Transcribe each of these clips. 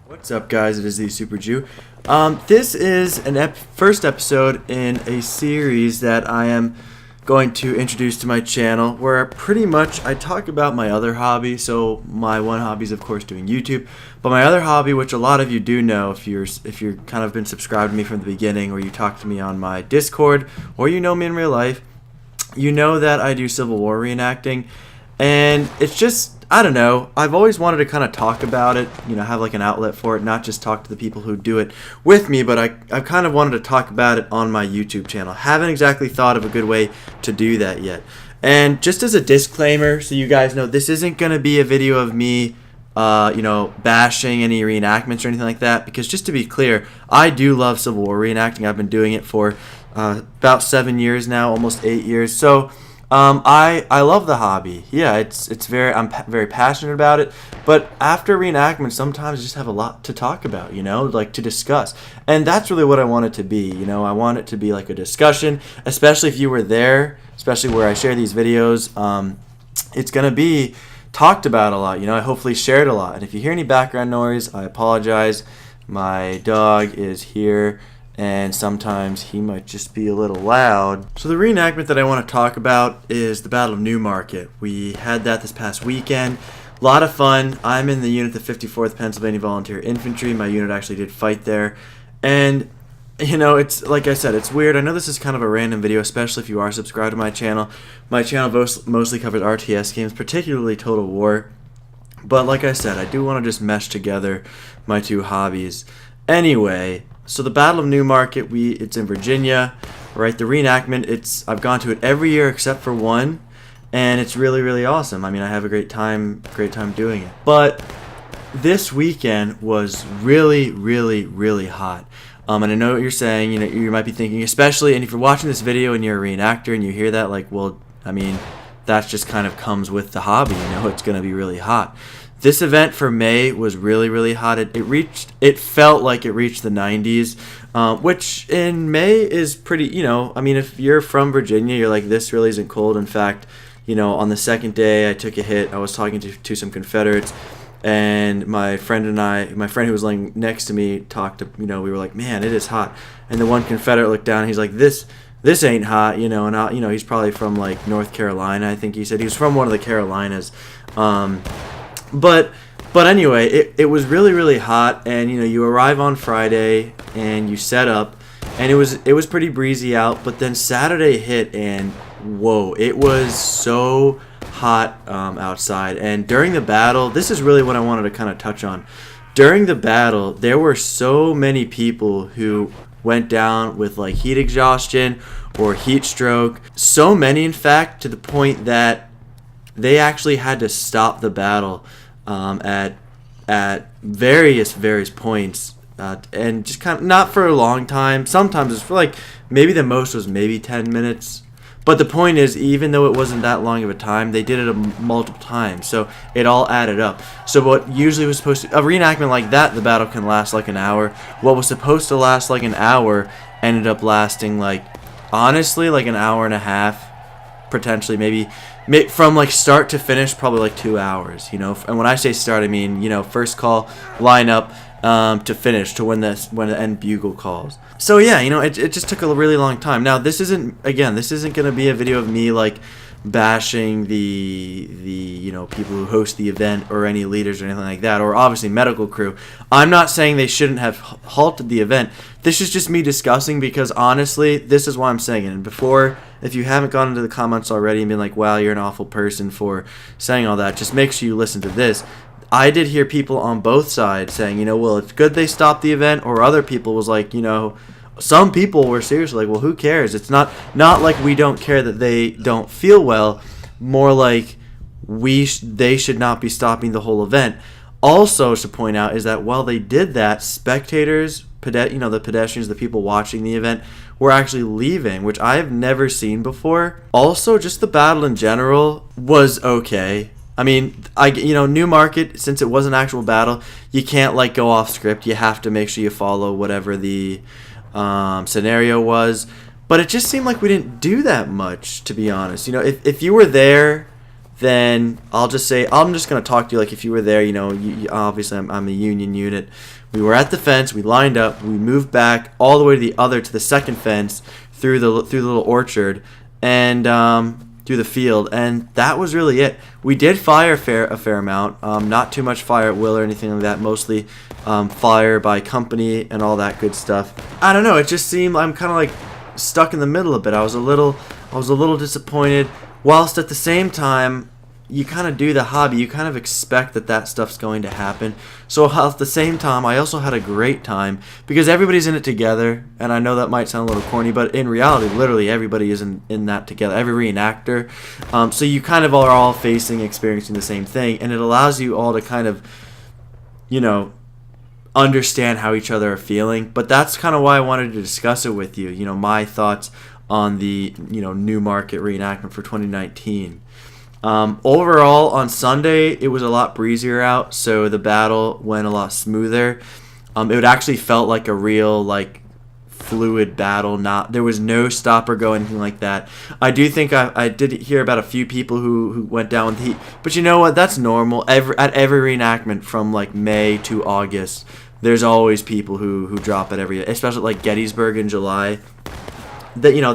What's up, guys? It is the Super Jew. This is an first episode in a series that I am going to introduce to my channel, where pretty much I talk about my other hobby. So my one hobby is, of course, doing YouTube, but my other hobby, which a lot of you do know if you're kind of been subscribed to me from the beginning, or you talk to me on my Discord, or you know me in real life, you know that I do Civil War reenacting, and it's just, I don't know, I've always wanted to kind of talk about it, have like an outlet for it, not just talk to the people who do it with me, but I've kind of wanted to talk about it on my YouTube channel. Haven't exactly thought of a good way to do that yet. And just as a disclaimer, so you guys know, this isn't going to be a video of me, bashing any reenactments or anything like that, because just to be clear, I do love Civil War reenacting. I've been doing it for about 7 years now, almost 8 years. So I love the hobby. Yeah, I'm very passionate about it. But after reenactment, sometimes I just have a lot to talk about, like to discuss. And that's really what I want it to be. I want it to be like a discussion, especially if you were there, especially where I share these videos. It's going to be talked about a lot, I hopefully shared a lot. And if you hear any background noise, I apologize. My dog is here, and sometimes he might just be a little loud. So the reenactment that I want to talk about is the Battle of Newmarket. We had that this past weekend. A lot of fun. I'm in the unit, the 54th Pennsylvania Volunteer Infantry. My unit actually did fight there. And, it's like I said, it's weird. I know this is kind of a random video, especially if you are subscribed to my channel. My channel mostly covers RTS games, particularly Total War. But like I said, I do want to just mesh together my two hobbies. Anyway, so the Battle of Newmarket, it's in Virginia, right? The reenactment, I've gone to it every year except for one, and it's really, really awesome. I mean, I have a great time doing it. But this weekend was really, really, really hot. And I know what you're saying. You might be thinking, especially, and if you're watching this video and you're a reenactor and you hear that, like, well, I mean, that just kind of comes with the hobby. It's going to be really hot. This event for May was really, really hot. It felt like it reached the 90s, which in May is pretty, I mean, if you're from Virginia, you're like, this really isn't cold. In fact, on the second day I took a hit, I was talking to some Confederates, and my friend who was laying next to me we were like, man, it is hot. And the one Confederate looked down and he's like, this ain't hot, and he's probably from like North Carolina. I think he said he was from one of the Carolinas. But anyway, it was really, really hot, and you arrive on Friday and you set up, and it was pretty breezy out. But then Saturday hit, and whoa, it was so hot outside. And during the battle, this is really what I wanted to kind of touch on. During the battle, there were so many people who went down with like heat exhaustion or heat stroke. So many, in fact, to the point that they actually had to stop the battle at various points, and just kind of not for a long time. Sometimes it's for like maybe the most was maybe 10 minutes. But the point is, even though it wasn't that long of a time, they did it multiple times, so it all added up. So what usually was supposed to, a reenactment like that, the battle can last like an hour. What was supposed to last like an hour ended up lasting like, honestly, like an hour and a half, potentially maybe from like start to finish, probably like 2 hours. And when I say start, I mean first call, line up, to finish, to when the end bugle calls. So yeah, it just took a really long time. Now this isn't going to be a video of me like bashing the people who host the event or any leaders or anything like that, or obviously medical crew. I'm not saying they shouldn't have halted the event. This is just me discussing, because honestly, this is why I'm saying it. And before, if you haven't gone into the comments already and been like, wow, you're an awful person for saying all that, just make sure you listen to this. I did hear people on both sides saying, well, it's good they stopped the event, or other people was like, some people were seriously like, well, who cares? It's not like we don't care that they don't feel well, more like they should not be stopping the whole event. Also, to point out is that while they did that, spectators, the pedestrians, the people watching the event, were actually leaving, which I have never seen before. Also, just the battle in general was okay. I mean, Newmarket, since it was an actual battle, you can't like go off script. You have to make sure you follow whatever the scenario was. But it just seemed like we didn't do that much, to be honest. If you were there then I'll just say, I'm just going to talk to you like if you were there. You know, obviously I'm a union unit. We were at the fence, we lined up, we moved back all the way to the second fence through the little orchard and through the field, and that was really it. We did fire a fair amount, not too much fire at will or anything like that, mostly fire by company and all that good stuff. I don't know, it just seemed I'm kind of like stuck in the middle a bit. I was a little disappointed, whilst at the same time you kind of do the hobby, you kind of expect that stuff's going to happen. So at the same time, I also had a great time because everybody's in it together, and I know that might sound a little corny, but in reality, literally everybody is in that together, every reenactor. So you kind of are all experiencing the same thing, and it allows you all to kind of, you know, understand how each other are feeling. But that's kind of why I wanted to discuss it with you, you know, my thoughts on the, you know, Newmarket reenactment for 2019. Overall, on Sunday, it was a lot breezier out, so the battle went a lot smoother. It actually felt like a real, like, fluid battle. There was no stop or go, anything like that. I do think I did hear about a few people who went down with heat, but you know what? That's normal. At every reenactment from like May to August, there's always people who drop at every, especially like Gettysburg in July. That, you know,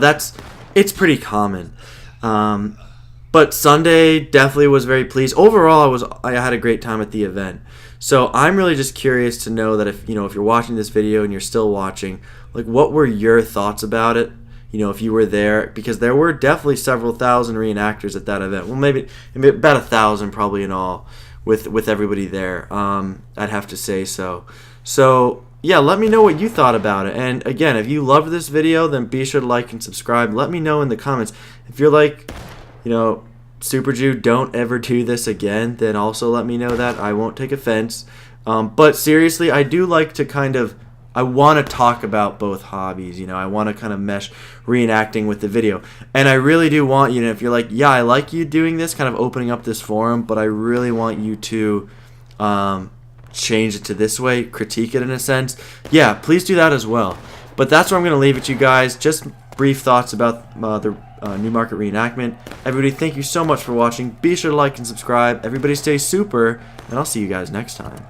it's pretty common. But Sunday definitely was very pleased. Overall, I had a great time at the event. So I'm really just curious to know that if you're watching this video and you're still watching, like, what were your thoughts about it? You know, if you were there, because there were definitely several thousand reenactors at that event. Well, maybe about 1,000 probably in all with everybody there. I'd have to say so. So yeah, let me know what you thought about it. And again, if you loved this video, then be sure to like and subscribe. Let me know in the comments if you're like, you know, Super Jew, don't ever do this again, then also let me know that. I won't take offense. But seriously, I do like to I want to talk about both hobbies. You know, I want to kind of mesh reenacting with the video. And I really do want you to, if you're like, yeah, I like you doing this, kind of opening up this forum, but I really want you to change it to this way, critique it in a sense. Yeah, please do that as well. But that's where I'm going to leave it, you guys. Just brief thoughts about the Newmarket reenactment. Everybody, thank you so much for watching. Be sure to like and subscribe. Everybody stay super, and I'll see you guys next time.